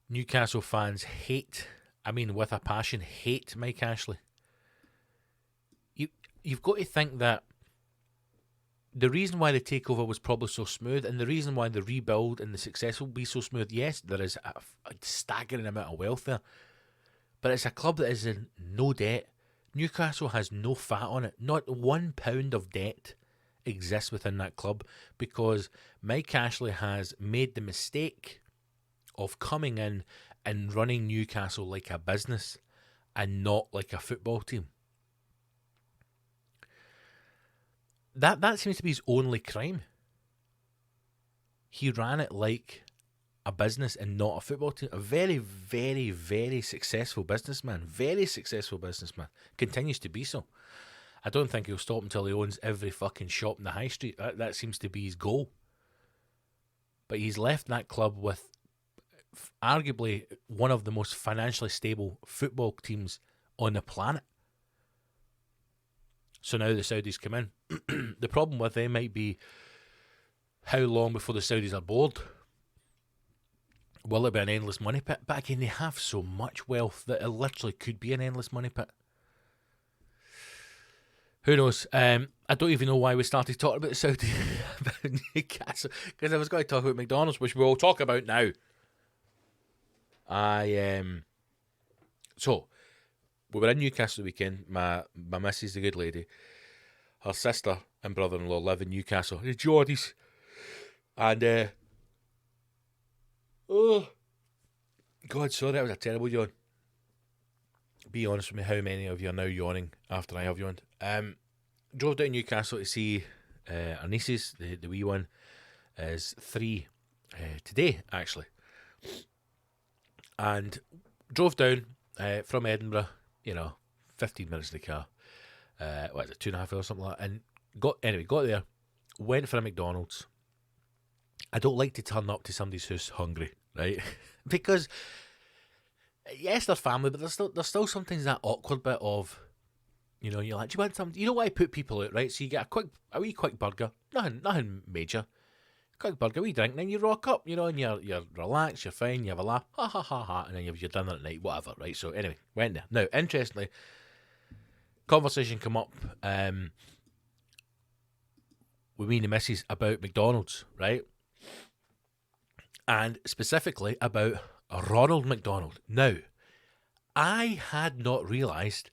Newcastle fans with a passion, hate Mike Ashley, you've got to think that the reason why the takeover was probably so smooth, and the reason why the rebuild and the success will be so smooth, yes, there is a staggering amount of wealth there, but it's a club that is in no debt. Newcastle has no fat on it. Not £1 of debt exists within that club, because Mike Ashley has made the mistake of coming in and running Newcastle like a business and not like a football team. That seems to be his only crime. He ran it like a business and not a football team. A very, very, very successful businessman. Very successful businessman. Continues to be so. I don't think he'll stop until he owns every fucking shop in the high street. That seems to be his goal. But he's left that club with arguably one of the most financially stable football teams on the planet. So now the Saudis come in. The problem with them might be how long before the Saudis are bored. Will it be an endless money pit? But again, they have so much wealth that it literally could be an endless money pit. Who knows? I don't even know why we started talking about the Saudi, about Newcastle, because I was going to talk about McDonald's, which we'll talk about now. So we were in Newcastle the weekend. My missus, the good lady, her sister and brother-in-law live in Newcastle. The Geordies. And, oh, God, sorry, that was a terrible yawn. Be honest with me, how many of you are now yawning after I have yawned? Drove down to Newcastle to see our nieces. The wee one is 3 today, actually. And drove down from Edinburgh, 15 minutes in the car. What is it, 2.5 hours or something like that? And got there, went for a McDonald's. I don't like to turn up to somebody's house hungry, right? Because yes, they're family, but there's still sometimes that awkward bit of, you're like, do you want something? You know why I put people out, right? So you get a wee quick burger, nothing major, quick burger, wee drink, and then you rock up, and you're relaxed, you're fine, you have a laugh, ha ha ha ha, and then you have your dinner at night, whatever, right? So anyway, went there. Now, interestingly, conversation come up with me and the missus about McDonald's, right? And specifically about Ronald McDonald. Now, I had not realised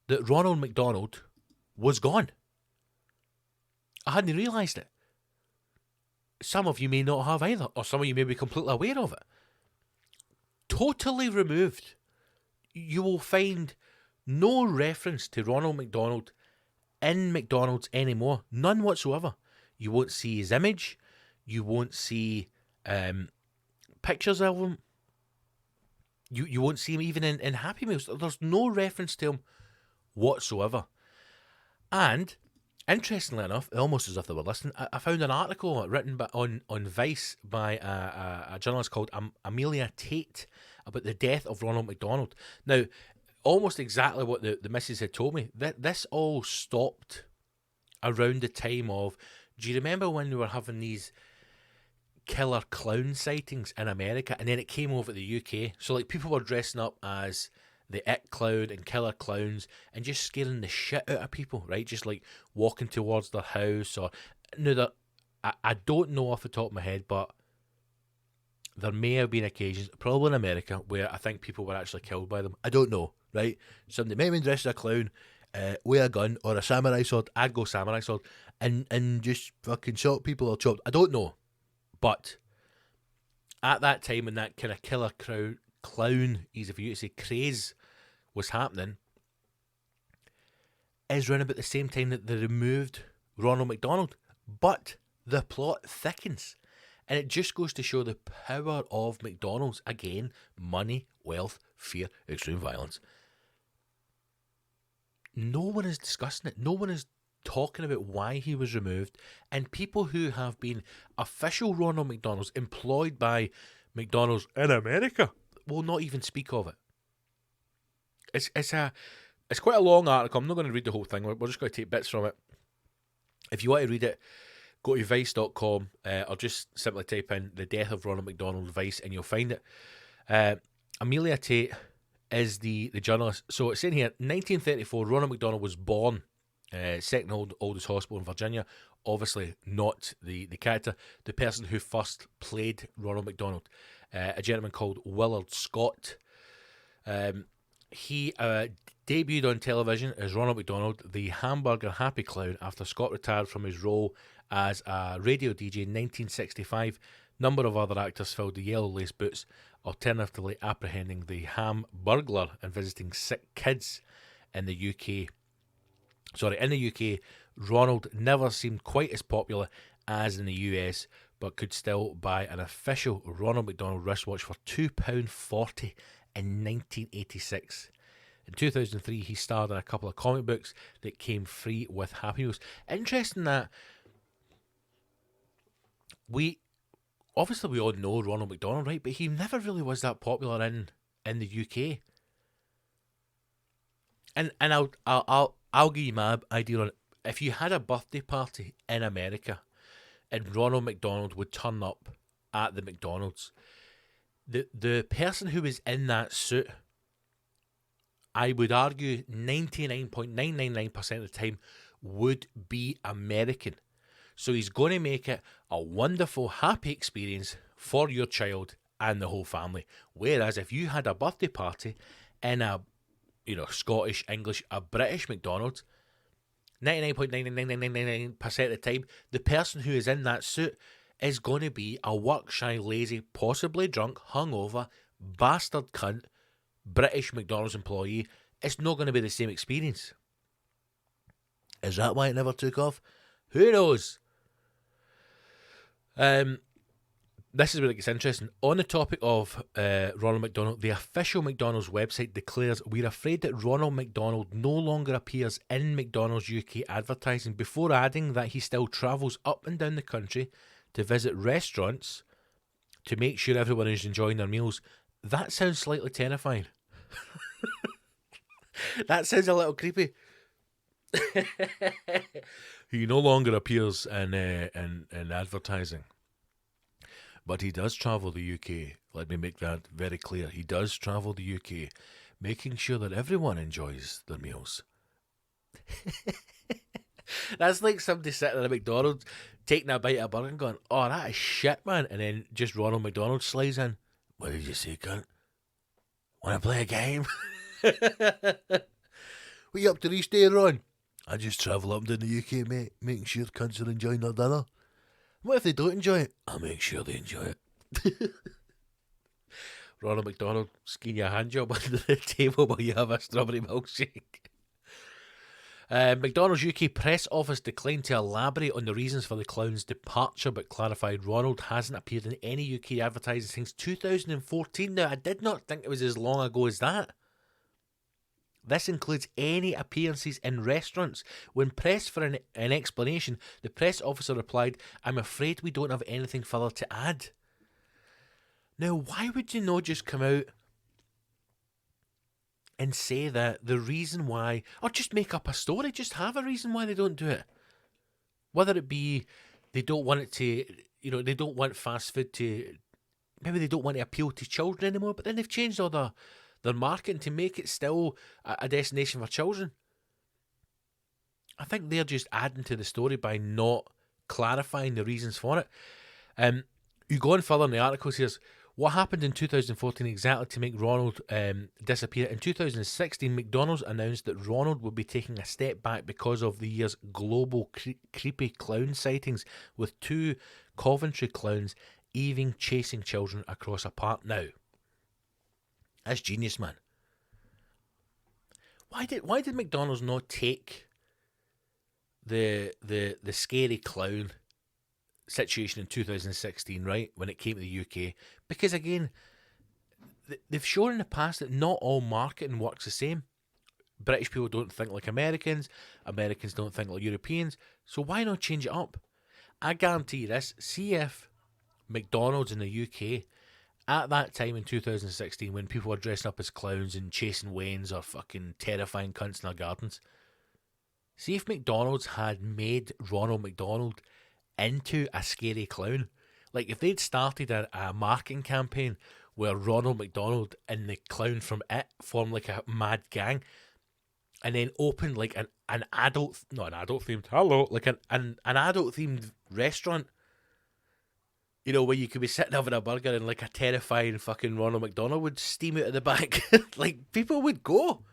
that Ronald McDonald was gone. I hadn't realised it. Some of you may not have either, or some of you may be completely aware of it. Totally removed. You will find no reference to Ronald McDonald in McDonald's anymore. None whatsoever. You won't see his image. You won't see pictures of him. You won't see him even in Happy Meals. There's no reference to him whatsoever. And interestingly enough, almost as if they were listening, I found an article written on Vice by a journalist called Amelia Tate about the death of Ronald McDonald. Now, almost exactly what the missus had told me. This all stopped around the time of, do you remember when we were having these killer clown sightings in America, and then it came over to the UK? So like people were dressing up as the It Clown and killer clowns and just scaring the shit out of people, right? Just like walking towards their house, or now I don't know off the top of my head, but there may have been occasions, probably in America, where I think people were actually killed by them. I don't know, right? Somebody may have been dressed as a clown with a gun or a samurai sword. I'd go samurai sword and just fucking shot people or chopped. I don't know. But at that time when that kind of killer clown, easy for you to say, craze was happening, is around about the same time that they removed Ronald McDonald. But the plot thickens. And it just goes to show the power of McDonald's. Again, money, wealth, fear, extreme violence. No one is discussing it. No one is talking about why he was removed. And people who have been official Ronald McDonald's, employed by McDonald's in America, will not even speak of it. It's quite a long article. I'm not going to read the whole thing. We're just going to take bits from it. If you want to read it, go to vice.com or just simply type in the death of Ronald McDonald Vice and you'll find it. Amelia Tate is the journalist. So it's in here, 1934, Ronald McDonald was born, second oldest hospital in Virginia. Obviously not the character, the person who first played Ronald McDonald, a gentleman called Willard Scott. He debuted on television as Ronald McDonald, the hamburger happy clown, after Scott retired from his role as a radio DJ in 1965. Number of other actors filled the yellow lace boots, alternatively apprehending the ham burglar and visiting sick kids in the UK. In the UK, Ronald never seemed quite as popular as in the US, but could still buy an official Ronald McDonald wristwatch for £2.40 in 1986. In 2003, he starred in a couple of comic books that came free with Happy Meals. Interesting that we all know Ronald McDonald, right? But he never really was that popular in the UK. And I'll give you my idea on it. If you had a birthday party in America and Ronald McDonald would turn up at the McDonald's, the person who was in that suit, I would argue 99.999% of the time would be American. So he's going to make it a wonderful, happy experience for your child and the whole family. Whereas if you had a birthday party in a Scottish, English, a British McDonald's, 99.99999% of the time, the person who is in that suit is going to be a work-shy, lazy, possibly drunk, hungover, bastard cunt, British McDonald's employee. It's not going to be the same experience. Is that why it never took off? Who knows? This is where it gets interesting. On the topic of Ronald McDonald, the official McDonald's website declares, "We're afraid that Ronald McDonald no longer appears in McDonald's UK advertising," before adding that he still travels up and down the country to visit restaurants to make sure everyone is enjoying their meals. That sounds slightly terrifying. That sounds a little creepy. He no longer appears in advertising. But he does travel the UK. Let me make that very clear. He does travel the UK, making sure that everyone enjoys their meals. That's like somebody sitting at a McDonald's, taking a bite of a burger and going, "Oh, that is shit, man." And then just Ronald McDonald slides in. "What did you say, cunt? Want to play a game?" "What you up to these days, Ron?" "I just travel up and down the UK, mate, making sure cunts are enjoying their dinner. What if they don't enjoy it? I'll make sure they enjoy it." Ronald McDonald skiing your hand job under the table while you have a strawberry milkshake. McDonald's UK press office declined to elaborate on the reasons for the clown's departure, but clarified Ronald hasn't appeared in any UK advertising since 2014. Now, I did not think it was as long ago as that. This includes any appearances in restaurants. When pressed for an explanation, the press officer replied, "I'm afraid we don't have anything further to add." Now, why would you not just come out and say that the reason why, or just make up a story, just have a reason why they don't do it? Whether it be they don't want it to, they don't want fast food to, maybe they don't want to appeal to children anymore, but then they've changed all their marketing to make it still a destination for children. I think they're just adding to the story by not clarifying the reasons for it. You go on further in the article, says, what happened in 2014 exactly to make Ronald disappear? In 2016, McDonald's announced that Ronald would be taking a step back because of the year's global creepy clown sightings, with 2 Coventry clowns even chasing children across a park. Now, that's genius, man. Why did McDonald's not take the scary clown situation in 2016, right, when it came to the UK? Because again, they've shown in the past that not all marketing works the same. British people don't think like Americans. Americans don't think like Europeans. So why not change it up? I guarantee you this. See if McDonald's in the UK at that time in 2016, when people were dressing up as clowns and chasing wains or fucking terrifying cunts in their gardens, see if McDonald's had made Ronald McDonald into a scary clown. Like if they'd started a marketing campaign where Ronald McDonald and the clown from It formed like a mad gang, and then opened like an adult, not an adult themed, like an adult themed restaurant, where you could be sitting having a burger and like a terrifying fucking Ronald McDonald would steam out of the back. Like people would go.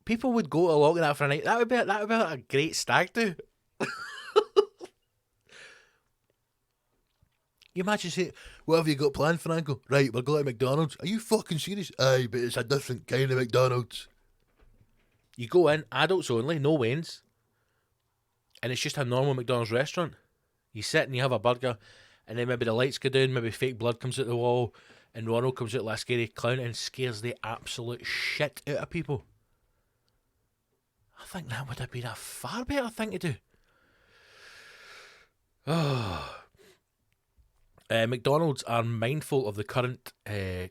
People would go along with that for a night. That would be a great stag do. You imagine saying, "What have you got planned, Franco?" "Right, we're going to McDonald's." "Are you fucking serious?" "Aye, but it's a different kind of McDonald's." You go in, adults only, no wains, and it's just a normal McDonald's restaurant. You sit and you have a burger, and then maybe the lights go down, maybe fake blood comes out the wall, and Ronald comes out like a scary clown and scares the absolute shit out of people. I think that would have been a far better thing to do. McDonald's are mindful of the current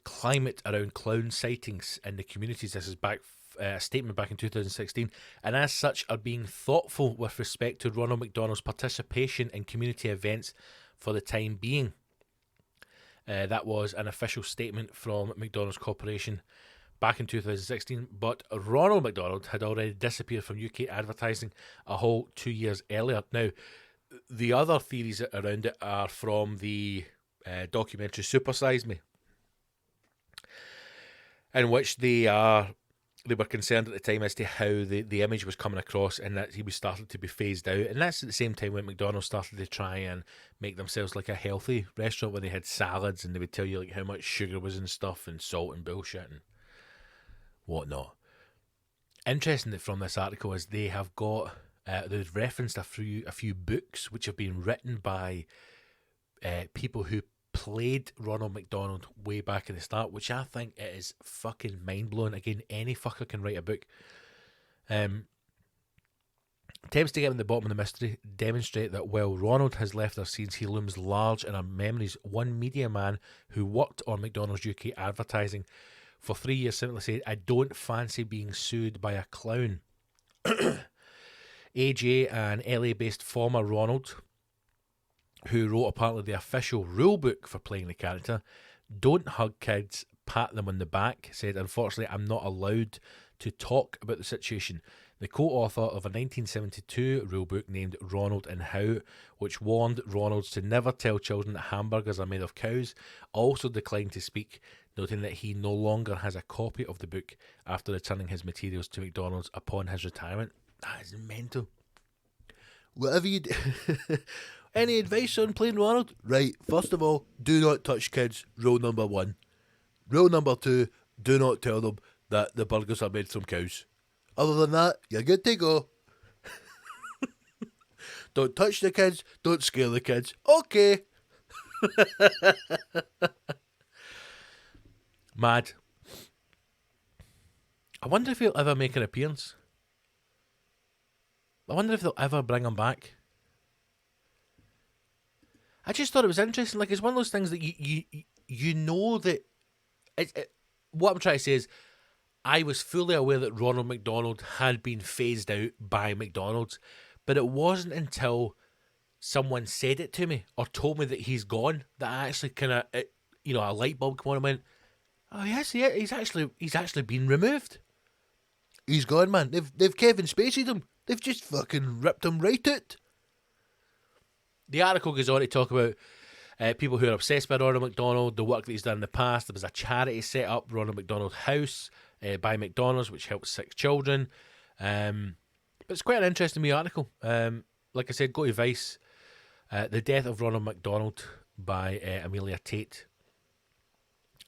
climate around clown sightings in the communities. This is a statement back in 2016, and as such are being thoughtful with respect to Ronald McDonald's participation in community events for the time being. That was an official statement from McDonald's Corporation back in 2016, but Ronald McDonald had already disappeared from UK advertising a whole 2 years earlier. Now, the other theories around it are from the documentary Super Size Me, in which they are they were concerned at the time as to how the image was coming across, and that he was starting to be phased out. And that's at the same time when McDonald's started to try and make themselves like a healthy restaurant where they had salads and they would tell you like how much sugar was in stuff and salt and bullshit and whatnot. Interesting that from this article is they have got they've referenced a few books which have been written by people who played Ronald McDonald way back in the start, which I think it is fucking mind-blowing. Again, any fucker can write a book. Attempts to get in the bottom of the mystery demonstrate that while Ronald has left our scenes, he looms large in our memories. One media man who worked on McDonald's UK advertising for 3 years simply said, "I don't fancy being sued by a clown." AJ, an LA-based former Ronald, who wrote apparently the official rule book for playing the character, "Don't hug kids, pat them on the back," said, "Unfortunately, I'm not allowed to talk about the situation." The co-author of a 1972 rulebook named Ronald and How, which warned Ronalds to never tell children that hamburgers are made of cows, also declined to speak, noting that he no longer has a copy of the book after returning his materials to McDonald's upon his retirement. That is mental. Whatever you do... Any advice on playing Ronald? Right, first of all, do not touch kids. Rule number 1. Rule number 2, do not tell them that the burgers are made from cows. Other than that, you're good to go. Don't touch the kids, don't scare the kids. Okay. Mad. I wonder if he'll ever make an appearance. I wonder if they'll ever bring him back. I just thought it was interesting. Like, it's one of those things that you know that... what I'm trying to say is, I was fully aware that Ronald McDonald had been phased out by McDonald's, but it wasn't until someone said it to me or told me that he's gone that I actually kind of, a light bulb came on and went, "Oh yes, yeah, he's actually been removed. He's gone, man. They've Kevin Spacey'd him. They've just fucking ripped him right out." The article goes on to talk about people who are obsessed by Ronald McDonald, the work that he's done in the past. There was a charity set up, Ronald McDonald House, by McDonald's, which helps 6 children. But it's quite an interesting wee article. Like I said, go to Vice. The Death of Ronald McDonald by Amelia Tate.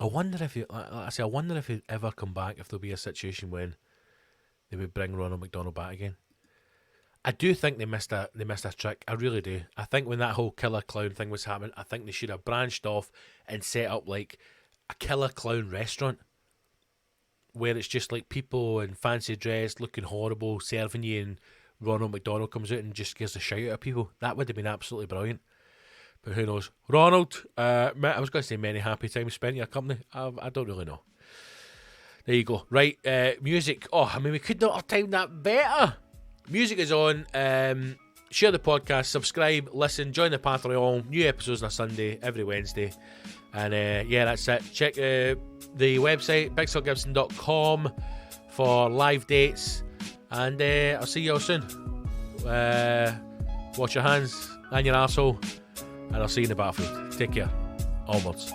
I wonder if he'd ever come back, if there'll be a situation when they would bring Ronald McDonald back again. I do think they missed a trick. I really do. I think when that whole killer clown thing was happening, I think they should have branched off and set up like a killer clown restaurant where it's just like people in fancy dress looking horrible serving you, and Ronald McDonald comes out and just scares the shit out of people. That would have been absolutely brilliant. But who knows? Ronald, I was going to say many happy times spent in your company. I don't really know. There you go. Right, music. Oh, I mean, we could not have timed that better. Music is on. Share the podcast, subscribe, listen, join the Patreon. New episodes on a Sunday, every Wednesday. And yeah, that's it. Check the website, bigscottgibson.com, for live dates. And I'll see you all soon. Wash your hands and your arsehole. And I'll see you in the battlefield. Take care. Onwards.